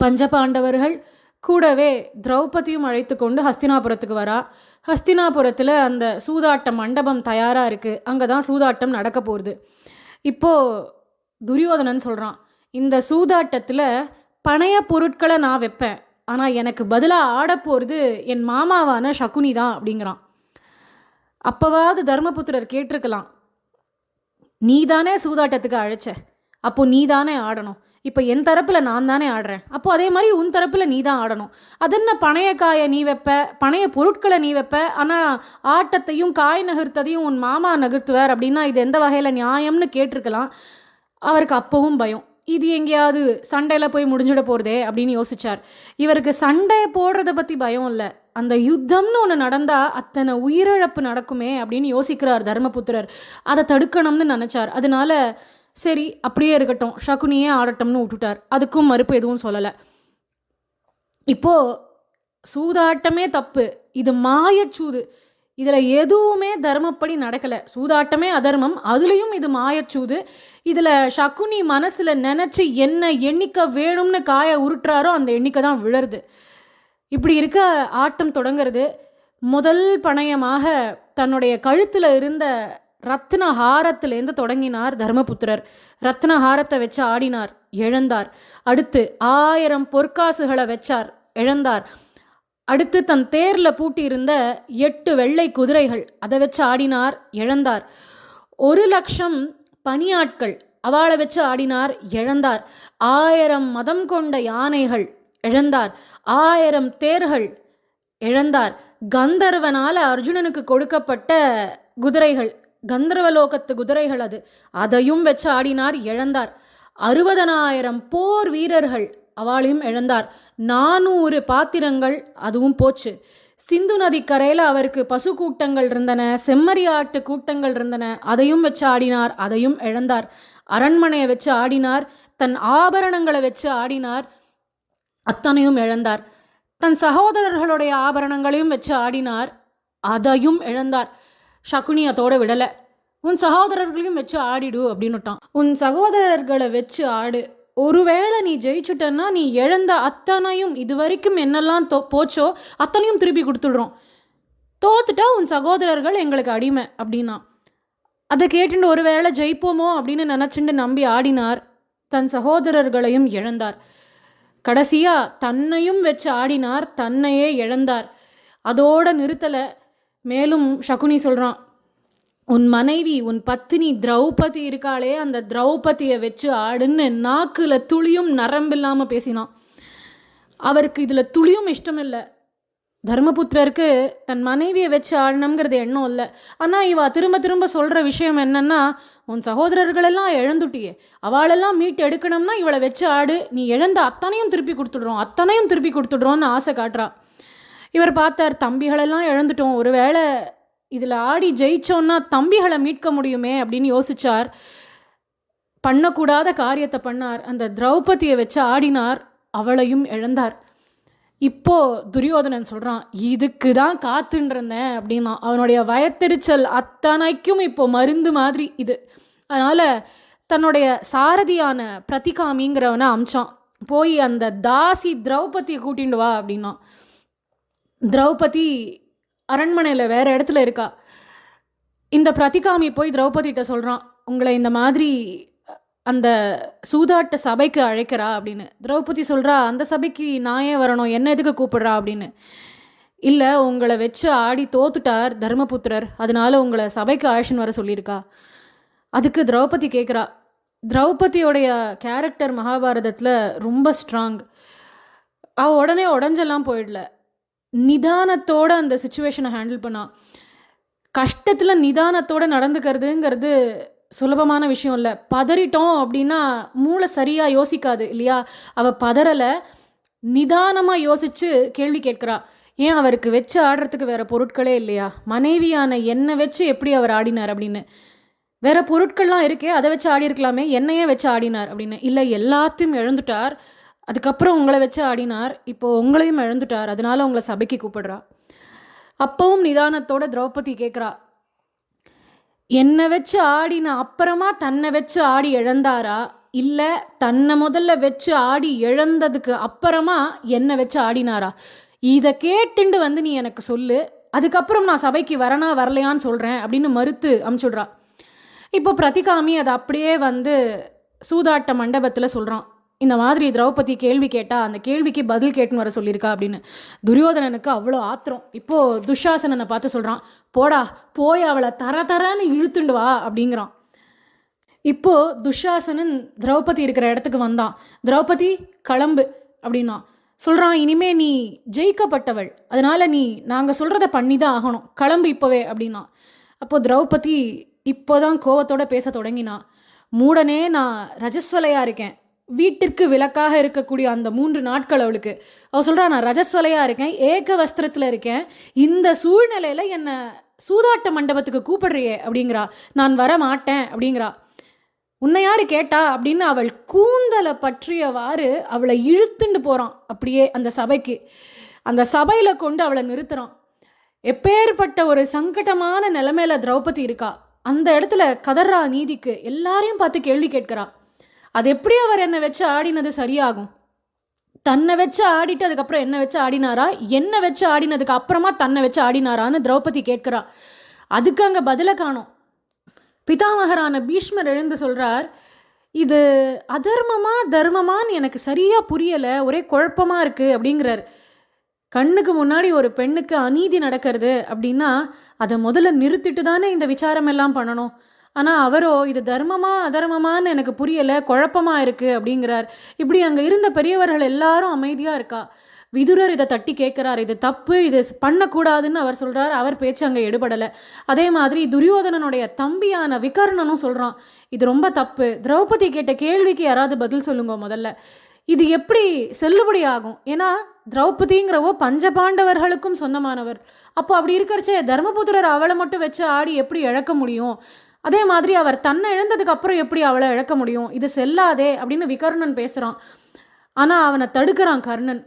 S1: பஞ்சபாண்டவர்கள் கூடவே திரௌபதியும் அழைத்து கொண்டு ஹஸ்தினாபுரத்துக்கு வரா. ஹஸ்தினாபுரத்தில் அந்த சூதாட்ட மண்டபம் தயாராக இருக்குது, அங்கே தான் சூதாட்டம் நடக்க போகுது. இப்போது துரியோதனன் சொல்கிறான், இந்த சூதாட்டத்தில் பணைய பொருட்களை நான் வைப்பேன், ஆனால் எனக்கு பதிலாக ஆட போகிறது என் மாமாவான சகுனி தான் அப்படிங்கிறான். அப்போவாவது தர்மபுத்திரர் கேட்டிருக்கலாம், நீ தானே சூதாட்டத்துக்கு அழைச்ச, அப்போ நீ தானே ஆடணும், இப்போ என் தரப்பில் நான் தானே ஆடுறேன், அப்போ அதே மாதிரி உன் தரப்பில் நீ தான் ஆடணும். அதென்ன பணைய காயை நீ வைப்ப, பணைய பொருட்களை நீ வைப்ப, ஆனால் ஆட்டத்தையும் காய் நகர்த்ததையும் உன் மாமா நகர்த்துவார் அப்படின்னா இது எந்த வகையில் நியாயம்னு கேட்டிருக்கலாம். அவருக்கு அப்பவும் பயம், இது எங்கேயாவது சண்டையில் போய் முடிஞ்சிட போகிறதே அப்படின்னு யோசிச்சார். இவருக்கு சண்டை போடுறத பற்றி பயம் இல்லை, அந்த யுத்தம்னு ஒன்று நடந்தால் அத்தனை உயிரிழப்பு நடக்குமே அப்படின்னு யோசிக்கிறார் தர்மபுத்திரர். அதை தடுக்கணும்னு நினச்சார். அதனால சரி அப்படியே இருக்கட்டும், சகுனியே ஆடட்டும்னு விட்டுட்டார். அதுக்கும் மறுப்பு எதுவும் சொல்லலை. இப்போது சூதாட்டமே தப்பு, இது மாயச்சூது, இதில் எதுவுமே தர்மப்படி நடக்கலை, சூதாட்டமே அதர்மம், அதுலேயும் இது மாயச்சூது. இதில் சகுனி மனசில் நினச்சி என்ன எண்ணிக்கை வேணும்னு காயை உருட்டுறாரோ அந்த எண்ணிக்கை தான் விழருது. இப்படி இருக்க ஆட்டம் தொடங்கிறது. முதல் பணயமாக தன்னுடைய கழுத்தில் இருந்த ரத்ன ஹாரத்திலேருந்து தொடங்கினார் தர்மபுத்திரர். ரத்ன ஹாரத்தை வச்சு ஆடினார், இழந்தார். அடுத்து 1000 பொற்காசுகளை வச்சார், இழந்தார். அடுத்து தன் தேரில் பூட்டியிருந்த 8 வெள்ளை குதிரைகள், அதை வச்சு ஆடினார், இழந்தார். 1,00,000 பணியாட்கள், அவளை வச்சு ஆடினார், இழந்தார். 1000 மதம் கொண்ட யானைகள், இழந்தார். 1000 தேர்கள், இழந்தார். கந்தர்வனால் அர்ஜுனனுக்கு கொடுக்கப்பட்ட குதிரைகள், கந்தர்வலோகத்து குதிரைகள், அதையும் வச்சு ஆடினார், இழந்தார். 60,000 போர் வீரர்கள், அவளையும் இழந்தார். 400 பாத்திரங்கள், அதுவும் போச்சு. சிந்து நதி கரையில் அவருக்கு பசு கூட்டங்கள் இருந்தன, செம்மறியாட்டு கூட்டங்கள் இருந்தன, அதையும் வச்சு ஆடினார், அதையும் இழந்தார். அரண்மனையை வச்சு ஆடினார், தன் ஆபரணங்களை வச்சு ஆடினார், அத்தனையும் இழந்தார். தன் சகோதரர்களுடைய ஆபரணங்களையும் வச்சு ஆடினார், அதையும் இழந்தார். சகுனி அதோட விடலை. உன் சகோதரர்களையும் வச்சு ஆடிடு அப்படின்னுட்டான். உன் சகோதரர்களை வச்சு ஆடு, ஒருவேளை நீ ஜெயிச்சுட்டன்னா நீ இழந்த அத்தனையும், இது வரைக்கும் என்னெல்லாம் போச்சோ அத்தனையும் திருப்பி கொடுத்துடுறோம். தோத்துட்டா உன் சகோதரர்கள் எங்களுக்கு அடிமை அப்படின்னா. அதை கேட்டுட்டு ஒருவேளை ஜெயிப்போமோ அப்படின்னு நினச்சிட்டு நம்பி ஆடினார், தன் சகோதரர்களையும் இழந்தார். கடைசியாக தன்னையும் வச்சு ஆடினார், தன்னையே இழந்தார். அதோட நிறுத்தலை. மேலும் சகுனி சொல்கிறான், உன் மனைவி உன் பத்தினி திரௌபதி இருக்காளே, அந்த திரௌபதியை வச்சு ஆடுன்னு நாக்குல துளியும் நரம்பில்லாமல் பேசினான். அவருக்கு இதில் துளியும் இஷ்டம் இல்லை. தர்மபுத்திரருக்கு தன் மனைவியை வச்சு ஆடணுங்கிறது எண்ணம் இல்லை. ஆனால் இவ திரும்ப திரும்ப சொல்கிற விஷயம் என்னன்னா, உன் சகோதரர்களெல்லாம் இழந்துட்டியே, அவளெல்லாம் மீட்டு எடுக்கணும்னா இவளை வச்சு ஆடு, நீ இழந்த அத்தனையும் திருப்பி கொடுத்துடுறோம், அத்தனையும் திருப்பி கொடுத்துடுறோன்னு ஆசை காட்டுறா. இவர் பார்த்தார், தம்பிகளெல்லாம் இழந்துட்டோம், ஒருவேளை இதில் ஆடி ஜெயிச்சோன்னா தம்பிகளை மீட்க முடியுமே அப்படின்னு யோசிச்சார். பண்ணக்கூடாத காரியத்தை பண்ணார். அந்த திரௌபதியை வச்சு ஆடினார், அவளையும் இழந்தார். இப்போ துரியோதனன் சொல்கிறான், இதுக்கு தான் காத்துன்றேன் அப்படின்னா. அவனுடைய வயத்தெரிச்சல் அத்தனைக்கும் இப்போ மருந்து மாதிரி இது. அதனால் தன்னுடைய சாரதியான பிரதிகாமிங்கிறவனை அமிச்சான், போய் அந்த தாசி திரௌபதியை கூட்டிட்டு வா அப்படின்னா. திரௌபதி அரண்மனையில் வேறு இடத்துல இருக்கா. இந்த பிரதிகாமி போய் திரௌபதிகிட்ட சொல்கிறான், உங்களை இந்த மாதிரி அந்த சூதாட்ட சபைக்கு அழைக்கிறா அப்படின்னு. திரௌபதி சொல்கிறா, அந்த சபைக்கு நான் ஏன் வரணும், என்ன எதுக்கு கூப்பிடுறா அப்படின்னு. இல்லை, உங்களை வச்சு ஆடி தோத்துட்டார் தர்மபுத்திரர், அதனால உங்களை சபைக்கு அழைச்சின்னு வர சொல்லியிருக்கா. அதுக்கு திரௌபதி கேட்குறா. திரௌபதியோடைய கேரக்டர் மகாபாரதத்தில் ரொம்ப ஸ்ட்ராங். அவள் உடனே உடஞ்செல்லாம் போயிடல, நிதானத்தோடு அந்த சுச்சுவேஷனை ஹேண்டில் பண்ணா. கஷ்டத்தில் நிதானத்தோடு நடந்துக்கிறதுங்கிறது சுலபமான விஷயம் இல்லை. பதறிட்டோம் அப்படின்னா மூளை சரியாக யோசிக்காது இல்லையா. அவள் பதறலை, நிதானமாக யோசித்து கேள்வி கேட்குறா. ஏன் அவருக்கு வச்சு ஆடுறதுக்கு வேறு பொருட்களே இல்லையா, மனைவியான என்னை வச்சு எப்படி அவர் ஆடினார் அப்படின்னு. வேறு பொருட்கள்லாம் இருக்கே, அதை வச்சு ஆடி இருக்கலாமே, என்னையே வச்சு ஆடினார் அப்படின்னு. இல்லை, எல்லாத்தையும் இழந்துட்டார், அதுக்கப்புறம் உங்களை வச்சு ஆடினார், இப்போது உங்களையும் இழந்துட்டார், அதனால உங்களை சபைக்கு கூப்பிடுறா. அப்பவும் நிதானத்தோட திரௌபதி கேட்குறா, என்னை வச்சு ஆடின அப்புறமா தன்னை வச்சு ஆடி இழந்தாரா, இல்லை தன்னை முதல்ல வச்சு ஆடி இழந்ததுக்கு அப்புறமா என்னை வச்சு ஆடினாரா? இதை கேட்டுண்டு வந்து நீ எனக்கு சொல்லு, அதுக்கப்புறம் நான் சபைக்கு வரனா வரலையான்னு சொல்கிறேன் அப்படின்னு மறுத்து அமுச்சுடுறா. இப்போ பிரதிகாமி அதை அப்படியே வந்து சூதாட்ட மண்டபத்தில் சொல்கிறான், இந்த மாதிரி திரௌபதி கேள்வி கேட்டால் அந்த கேள்விக்கு பதில் கேட்டுன்னு வர சொல்லியிருக்கா அப்படின்னு. துரியோதனனுக்கு அவ்வளோ ஆத்திரம். இப்போது துஷாசனனை பார்த்து சொல்கிறான், போடா போய் அவளை தரன்னு இழுத்துண்டு வா அப்படிங்கிறான். இப்போது துஷாசனன் திரௌபதி இருக்கிற இடத்துக்கு வந்தான். திரௌபதி கிளம்பு அப்படின்னா சொல்கிறான், இனிமே நீ ஜெயிக்கப்பட்டவள், அதனால் நீ நாங்கள் சொல்கிறத பண்ணி தான் ஆகணும், கிளம்பு இப்போவே அப்படின்னா. அப்போது திரௌபதி இப்போதான் கோவத்தோட பேச தொடங்கினா. மூடனே, நான் ரஜஸ்வலையாக இருக்கேன், வீட்டிற்கு விளக்காக இருக்கக்கூடிய அந்த 3 நாட்கள் அவளுக்கு. அவள் சொல்கிறா, நான் ரஜஸ்வலையாக இருக்கேன், ஏக வஸ்திரத்தில் இருக்கேன், இந்த சூழ்நிலையில் என்னை சூதாட்ட மண்டபத்துக்கு கூப்பிடுறியே அப்படிங்கிறா. நான் வர மாட்டேன் அப்படிங்கிறா. உன்னை யார் கேட்டா அப்படின்னு அவள் கூந்தலை பற்றியவாறு அவளை இழுத்துண்டு போகிறான் அப்படியே அந்த சபைக்கு. அந்த சபையில் கொண்டு அவளை நிறுத்துகிறான். எப்பேற்பட்ட ஒரு சங்கடமான நிலைமையில திரௌபதி இருக்கா. அந்த இடத்துல கதர்றா நீதிக்கு, எல்லாரையும் பார்த்து கேள்வி கேட்கிறா. அது எப்படி அவர் என்னை வச்சு ஆடினது சரியாகும்? தன்னை வச்சு ஆடிட்டு அதுக்கப்புறம் என்ன வச்சு ஆடினாரா, என்ன வச்சு ஆடினதுக்கு அப்புறமா தன்னை வச்சு ஆடினாரான்னு திரௌபதி கேட்கிறா. அதுக்கு அங்கே பதிலை காணோம். பிதாமகரான பீஷ்மர் எழுந்து சொல்கிறார், இது அதர்மமா தர்மமான்னு எனக்கு சரியாக புரியலை, ஒரே குழப்பமாக இருக்குது அப்படிங்கிறார். கண்ணுக்கு முன்னாடி ஒரு பெண்ணுக்கு அநீதி நடக்கிறது அப்படின்னா அதை முதல்ல நிறுத்திட்டு தானே இந்த விசாரம் எல்லாம் பண்ணணும். ஆனால் அவரோ இது தர்மமா அதர்மமான்னு எனக்கு புரியலை, குழப்பமாக இருக்குது அப்படிங்கிறார். இப்படி அங்கே இருந்த பெரியவர்கள் எல்லாரும் அமைதியாக இருக்கா. விதுரர் இதை தட்டி கேட்குறார், இது தப்பு, இது பண்ணக்கூடாதுன்னு அவர் சொல்கிறார். அவர் பேச்சு அங்கே எடுபடலை. அதே மாதிரி துரியோதனனுடைய தம்பியான விகர்ணனும் சொல்கிறான், இது ரொம்ப தப்பு, திரௌபதி கேட்ட கேள்விக்கு யாராவது பதில் சொல்லுங்க முதல்ல. இது எப்படி செல்லுபடி ஆகும்? ஏன்னா திரௌபதிங்கிறவோ பஞ்சபாண்டவர்களுக்கும் சொந்தமானவர். அப்போ அப்படி இருக்கிறச்சே தர்மபுத்திரர் அவளை மட்டும் வச்சு ஆடி எப்படி இழக்க முடியும்? அதே மாதிரி அவர் தன்னை இழந்ததுக்கு அப்புறம் எப்படி அவளை இழக்க முடியும்? இது செல்லாதே அப்படின்னு விகர்ணன் பேசுகிறான். ஆனால் அவனை தடுக்கிறான் கர்ணன்.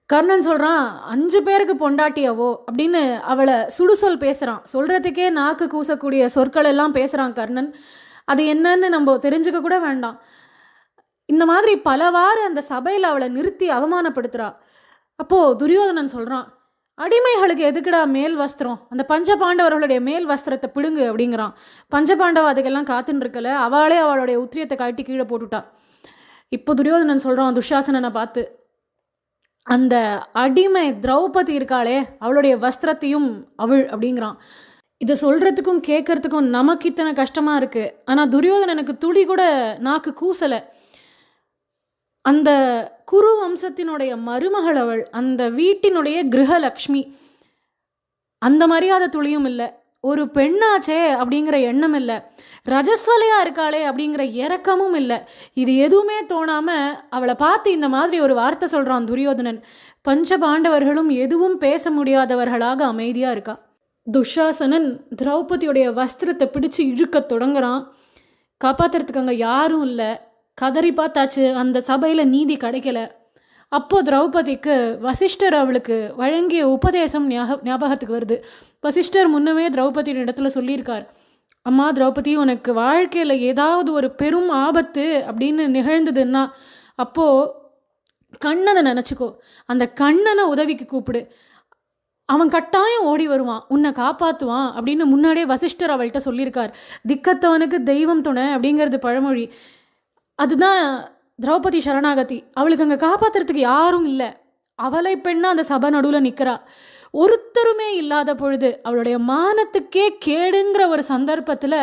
S1: கர்ணன் சொல்கிறான், 5 பேருக்கு பொண்டாட்டியவோ அப்படின்னு அவளை சுடுசொல் பேசுகிறான். சொல்கிறதுக்கே நாக்கு கூசக்கூடிய சொற்கள் எல்லாம் பேசுகிறான் கர்ணன். அது என்னன்னு நம்ம தெரிஞ்சுக்க கூட வேண்டாம். இந்த மாதிரி பலவாறு அந்த சபையில் அவளை நிறுத்தி அவமானப்படுத்துகிறா. அப்போது துரியோதனன் சொல்கிறான், அடிமைகளுக்கு எதுக்குடா மேல் வஸ்திரம்? அந்த பஞ்சபாண்டவர்களுடைய மேல் வஸ்திரத்தை பிடுங்கு அப்படிங்கிறான். பஞ்சபாண்டவ அதுக்கெல்லாம் காத்துன்னு இருக்கல, அவளே அவளுடைய உத்திரியத்தை காட்டி கீழே போட்டுட்டா. இப்போ துரியோதனன் சொல்கிறான் துஷாசனனை பார்த்து, அந்த அடிமை திரௌபதி இருக்காளே அவளுடைய வஸ்திரத்தையும் அவள் அப்படிங்கிறான். இதை சொல்கிறதுக்கும் கேட்கறதுக்கும் நமக்கு இத்தனை கஷ்டமாக இருக்குது. ஆனால் துரியோதனனுக்கு துளி கூட நாக்கு கூசலை. அந்த குரு வம்சத்தினுடைய மருமகள் அவள், அந்த வீட்டினுடைய கிரகலக்ஷ்மி. அந்த மரியாதை துளியும் இல்லை. ஒரு பெண்ணாச்சே அப்படிங்கிற எண்ணம் இல்லை. ரஜஸ்வலையாக இருக்காளே அப்படிங்கிற இறக்கமும் இல்லை. இது எதுவுமே தோணாமல் அவளை பார்த்து இந்த மாதிரி ஒரு வார்த்தை சொல்கிறான் துரியோதனன். பஞ்ச பாண்டவர்களும் எதுவும் பேச முடியாதவர்களாக அமைதியாக இருக்கா. துஷாசனன் திரௌபதியுடைய வஸ்திரத்தை பிடிச்சு இழுக்க தொடங்குறான். காப்பாற்றுறதுக்கு அங்கே யாரும் இல்லை. கதறி பார்த்தாச்சு, அந்த சபையில் நீதி கிடைக்கல. அப்போது திரௌபதிக்கு வசிஷ்டர் அவளுக்கு வழங்கிய உபதேசம் ஞாபகத்துக்கு வருது. வசிஷ்டர் முன்னமே திரௌபதியின் இடத்துல சொல்லியிருக்கார், அம்மா திரௌபதி, உனக்கு வாழ்க்கையில் ஏதாவது ஒரு பெரும் ஆபத்து அப்படின்னு நிகழ்ந்ததுன்னா அப்போது கண்ணனை நினச்சிக்கோ, அந்த கண்ணனை உதவிக்கு கூப்பிடு, அவன் கட்டாயம் ஓடி வருவான், உன்னை காப்பாற்றுவான் அப்படின்னு முன்னாடியே வசிஷ்டர் அவள்கிட்ட சொல்லியிருக்கார். திக்கத்தவனுக்கு தெய்வம் துணை அப்படிங்கிறது பழமொழி. அதுதான் திரௌபதி சரணாகதி. அவளுக்கு அங்கே காப்பாற்றுறதுக்கு யாரும் இல்லை. அவளை பெண்ணா அந்த சபை நடுவில் நிற்கிறா. ஒருத்தருமே இல்லாத பொழுது அவளுடைய மானத்துக்கே கேடுங்கிற ஒரு சந்தர்ப்பத்தில்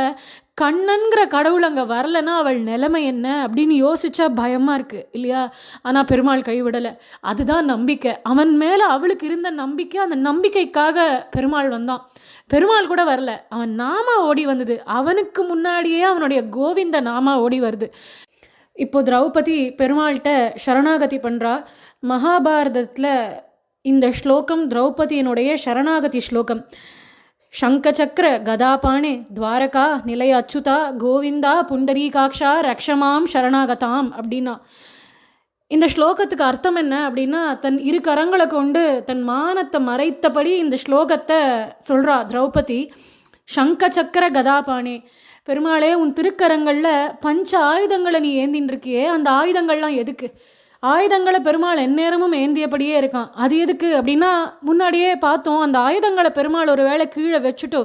S1: கண்ணன்கிற கடவுள் அங்கே வரலன்னா அவள் நிலைமை என்ன அப்படின்னு யோசிச்சா பயமாக இருக்குது இல்லையா? ஆனால் பெருமாள் கைவிடலை. அதுதான் நம்பிக்கை. அவன் மேலே அவளுக்கு இருந்த நம்பிக்கை, அந்த நம்பிக்கைக்காக பெருமாள் வந்தான். பெருமாள் கூட வரல, அவன் நாமா ஓடி வந்தது. அவனுக்கு முன்னாடியே அவனுடைய கோவிந்த நாமா ஓடி வருது. இப்போ திரௌபதி பெருமாள்கிட்ட சரணாகதி பண்ணுறா. மகாபாரதத்தில் இந்த ஸ்லோகம் திரௌபதியினுடைய சரணாகதி ஸ்லோகம். சங்கச்சக்கர கதாபாணே துவாரகா நிலைய அச்சுதா கோவிந்தா புண்டரீகாட்சா ரக்ஷமாம் சரணாகதாம் அப்படின்னா. இந்த ஸ்லோகத்துக்கு அர்த்தம் என்ன அப்படின்னா, தன் 2 கரங்களை கொண்டு தன் மானத்தை மறைத்தபடி இந்த ஸ்லோகத்தை சொல்கிறா திரௌபதி. சங்கச்சக்கர கதாபாணே, பெருமாளே உன் திருக்கரங்களில் பஞ்ச ஆயுதங்களை நீ ஏந்தின்னு இருக்கியே, அந்த ஆயுதங்கள்லாம் எதுக்கு? ஆயுதங்களை பெருமாள் எந்நேரமும் ஏந்தியபடியே இருக்கான். அது எதுக்கு அப்படின்னா, முன்னாடியே பார்த்தோம், அந்த ஆயுதங்களை பெருமாள் ஒரு வேளை கீழே வச்சுட்டோ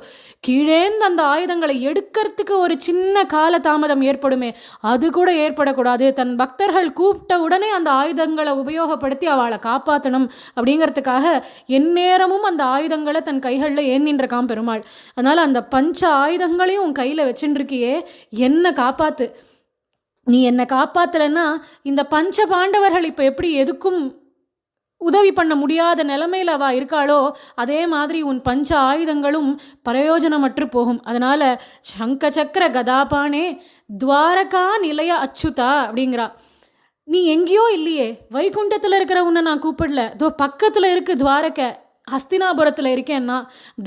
S1: கீழேந்து அந்த ஆயுதங்களை எடுக்கிறதுக்கு ஒரு சின்ன கால தாமதம் ஏற்படுமே, அது கூட ஏற்படக்கூடாது. தன் பக்தர்கள் கூப்பிட்ட உடனே அந்த ஆயுதங்களை உபயோகப்படுத்தி அவளை காப்பாற்றணும் அப்படிங்கிறதுக்காக எந்நேரமும் அந்த ஆயுதங்களை தன் கைகளில் ஏந்தின்றிருக்கான் பெருமாள். அதனால் அந்த பஞ்ச ஆயுதங்களையும் உன் கையில் வச்சுருக்கியே, என்னை காப்பாற்று. நீ என்னை காப்பாற்றலைன்னா இந்த பஞ்ச பாண்டவர்கள் இப்போ எப்படி எதுக்கும் உதவி பண்ண முடியாத நிலைமையில் அவள் இருக்காளோ, அதே மாதிரி உன் பஞ்ச ஆயுதங்களும் பிரயோஜனமற்று போகும். அதனால் சங்க சக்கர கதாபானே துவாரகா நிலைய அச்சுதா அப்படிங்கிறா. நீ எங்கேயோ இல்லையே, வைகுண்டத்தில் இருக்கிற உன்னை நான் கூப்பிடல, இதோ பக்கத்தில் இருக்குது துவாரகை, ஹஸ்தினாபுரத்தில் இருக்கேன்னா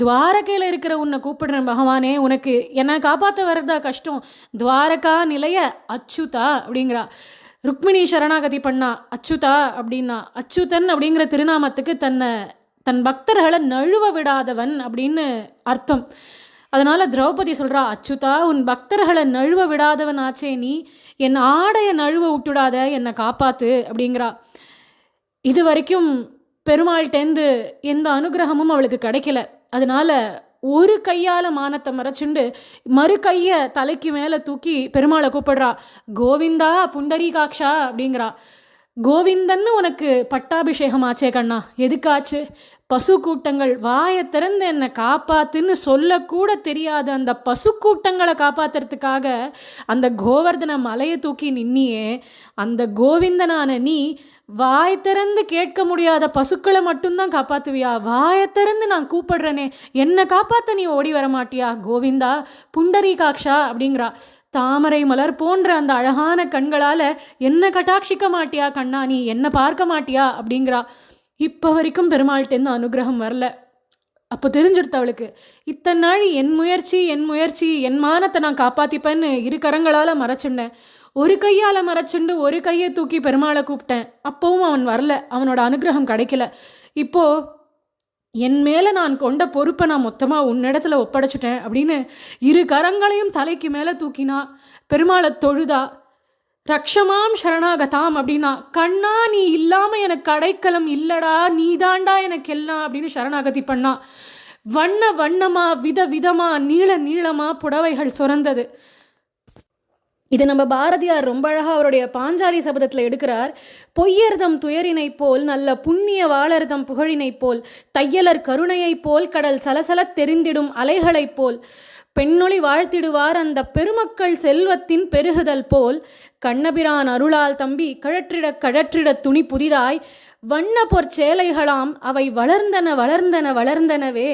S1: துவாரகையில் இருக்கிற உன்னை கூப்பிடுறேன் பகவானே, உனக்கு என்னை காப்பாற்ற வர்றதா கஷ்டம், துவாரகா நிலைய அச்சுதா அப்படிங்கிறா. ருக்மிணி சரணாகதி பண்ணா அச்சுதா அப்படின்னா. அச்சுதன் அப்படிங்கிற திருநாமத்துக்கு தன் பக்தர்களை நழுவ விடாதவன் அப்படின்னு அர்த்தம். அதனால் திரௌபதி சொல்கிறா, அச்சுதா உன் பக்தர்களை நழுவ விடாதவன் ஆச்சே நீ, என் ஆடையை நழுவ விட்டுடாத, என்னை காப்பாற்று அப்படிங்கிறா. இது வரைக்கும் பெருமாள்கிட்டேருந்து எந்த அனுகிரகமும் அவளுக்கு கிடைக்கல. அதனால ஒரு கையால் மானத்தை மறைச்சுண்டு மறு கையை தலைக்கு மேலே தூக்கி பெருமாளை கூப்பிடுறா. கோவிந்தா புண்டரீகாட்சா அப்படிங்கிறா. கோவிந்தன்னு உனக்கு பட்டாபிஷேகம் ஆச்சே கண்ணா, எதுக்காச்சு? பசு கூட்டங்கள், வாயை திறந்து என்னை காப்பாத்துன்னு சொல்லக்கூட தெரியாத அந்த பசு கூட்டங்களை காப்பாத்துறதுக்காக அந்த கோவர்தன மலையை தூக்கி நின்னியே, அந்த கோவிந்தனான நீ வாய் திறந்து கேட்க முடியாத பசுக்களை மட்டும்தான் காப்பாத்துவியா? வாயை திறந்து நான் கூப்பிடுறேனே, என்னை காப்பாற்ற நீ ஓடி வர மாட்டியா கோவிந்தா புண்டரீகாக்ஷா அப்படிங்கிறா. தாமரை மலர் போன்ற அந்த அழகான கண்களால் என்ன கட்டாட்சிக்க மாட்டியா கண்ணா, நீ என்ன பார்க்க மாட்டியா அப்படிங்கிறா. இப்போ வரைக்கும் பெருமாள்கிட்டேருந்து அனுகிரகம் வரல. அப்போ தெரிஞ்சிருத்த அவளுக்கு, இத்தனை நாள் என் முயற்சி என் மானத்தை நான் காப்பாற்றிப்பேன்னு இரு கரங்களால் மறைச்சுண்டேன், ஒரு கையால் மறைச்சுண்டு ஒரு கையை தூக்கி பெருமாளை கூப்பிட்டேன், அப்போவும் அவன் வரல, அவனோட அனுகிரகம் கிடைக்கல. இப்போது என் மேலே நான் கொண்ட பொறுப்பை நான் மொத்தமாக உன்னிடத்துல ஒப்படைச்சிட்டேன் அப்படின்னு இரு கரங்களையும் தலைக்கு மேலே தூக்கினா, பெருமாளை தொழுதா. ரக்ஷமாம் சரணாகதாம் அப்படின்னா, கண்ணா நீ இல்லாமல் எனக்கு அடைக்கலம் இல்லடா, நீதாண்டா எனக்கு எல்லாம் அப்படின்னு சரணாகதி பண்ணா. வண்ண வண்ணமா விதமா நீள நீளமா புடவைகள் சுரந்தது. இது நம்ம பாரதியார் ரொம்ப அழகாக அவருடைய பாஞ்சாலி சபதத்தில் எடுக்கிறார். பொய்யர்தம் துயரினை போல் நல்ல புண்ணிய வாளர்தம் புகழினை போல் தையலர் கருணையை போல் கடல் சலசல தெரிந்திடும் அலைகளைப் போல் பெண்ணொளி வாழ்த்திடுவார் அந்த பெருமக்கள் செல்வத்தின் பெருகுதல் போல் கண்ணபிரான் அருளால் தம்பி கழற்றிட துணி புதிதாய் வண்ண பொற்சேலைகளாம் அவை வளர்ந்தனவே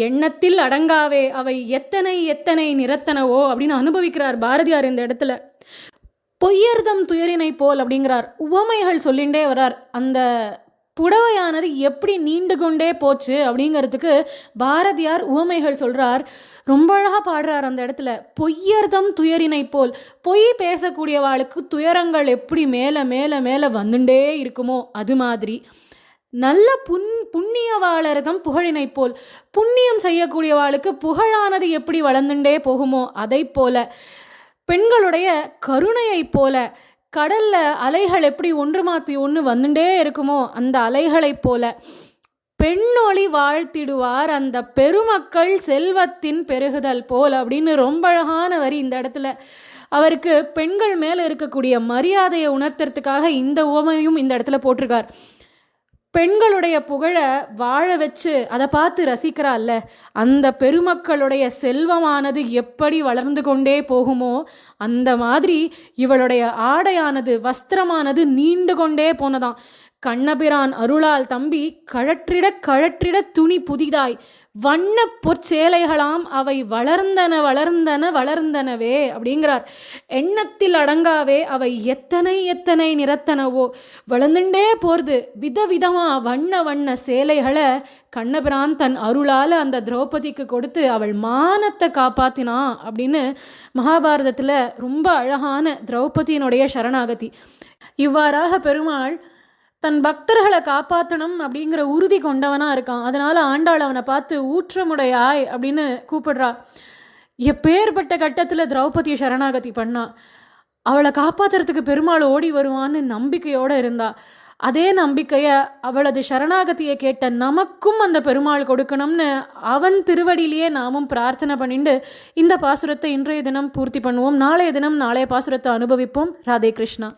S1: எண்ணத்தில் அடங்காவே அவை எத்தனை நிறத்தனவோ அப்படின்னு அனுபவிக்கிறார் பாரதியார் இந்த இடத்துல. பொய்யர்தம் துயரினை போல் அப்படிங்கிறார். உவமைகள் சொல்லிண்டே வரார். அந்த புடவையானது எப்படி நீண்டு கொண்டே போச்சு அப்படிங்கிறதுக்கு பாரதியார் உவமைகள் சொல்கிறார். ரொம்ப அழகாக பாடுறார் அந்த இடத்துல. பொய்யர்தம் துயரினை போல், பொய் பேசக்கூடியவாளுக்கு துயரங்கள் எப்படி மேலே மேலே மேலே வந்துட்டே இருக்குமோ அது மாதிரி நல்ல புண்ணியவாளர்தம் புகழினை போல், புண்ணியம் செய்யக்கூடியவாளுக்கு புகழானது எப்படி வளர்ந்துட்டே போகுமோ அதை போல, பெண்களுடைய கருணையை போல, கடல்ல அலைகள் எப்படி ஒன்று மாற்றி ஒன்று வந்துட்டே இருக்குமோ அந்த அலைகளைப் போல பெண்ணொளி வாழ்த்திடுவார் அந்த பெருமக்கள் செல்வத்தின் பெருகுதல் போல் அப்படின்னு ரொம்ப அழகான வரி இந்த இடத்துல. அவருக்கு பெண்கள் மேலே இருக்கக்கூடிய மரியாதையை உணர்த்துறதுக்காக இந்த உவமையும் இந்த இடத்துல போட்டிருக்கார். பெண்களுடைய புகழை வாழ வச்சு அதை பார்த்து ரசிக்கிறாள்ல, அந்த பெருமக்களுடைய செல்வமானது எப்படி வளர்ந்து கொண்டே போகுமோ அந்த மாதிரி இவளுடைய ஆடையானது வஸ்திரமானது நீண்டு கொண்டே போனதாம். கண்ணபிரான் அருளால் தம்பி கழற்றிட துணி புதிதாய் வண்ண பொற்சேலைகளாம் அவை வளர்ந்தனவே அப்படிங்கிறார். எண்ணத்தில் அடங்காவே அவை எத்தனை நிறத்தனவோ வளர்ந்துட்டே போகிறது. விதவிதமா வண்ண சேலைகளை கண்ணபிரான் தன் அருளால் அந்த திரௌபதிக்கு கொடுத்து அவள் மானத்தை காப்பாத்தினா அப்படின்னு மகாபாரதத்தில் ரொம்ப அழகான திரௌபதியினுடைய சரணாகதி. இவ்வாறாக பெருமாள் தன் பக்தர்களை காப்பாற்றணும் அப்படிங்கிற உறுதி கொண்டவனாக இருக்கான். அதனால் ஆண்டாள் அவனை பார்த்து ஊற்றமுடையாய் அப்படின்னு கூப்பிடுறா. எப்பேற்பட்ட கட்டத்தில் திரௌபதியை சரணாகதி பண்ணா. அவளை காப்பாற்றுறதுக்கு பெருமாள் ஓடி வருவான்னு நம்பிக்கையோடு இருந்தா. அதே நம்பிக்கையை அவளது சரணாகதியை கேட்ட நமக்கும் அந்த பெருமாள் கொடுக்கணும்னு அவன் திருவடியிலேயே நாமும் பிரார்த்தனை பண்ணிட்டு இந்த பாசுரத்தை இன்றைய தினம் பூர்த்தி பண்ணுவோம். நாளைய தினம் நாளைய பாசுரத்தை அனுபவிப்போம். ராதே கிருஷ்ணா.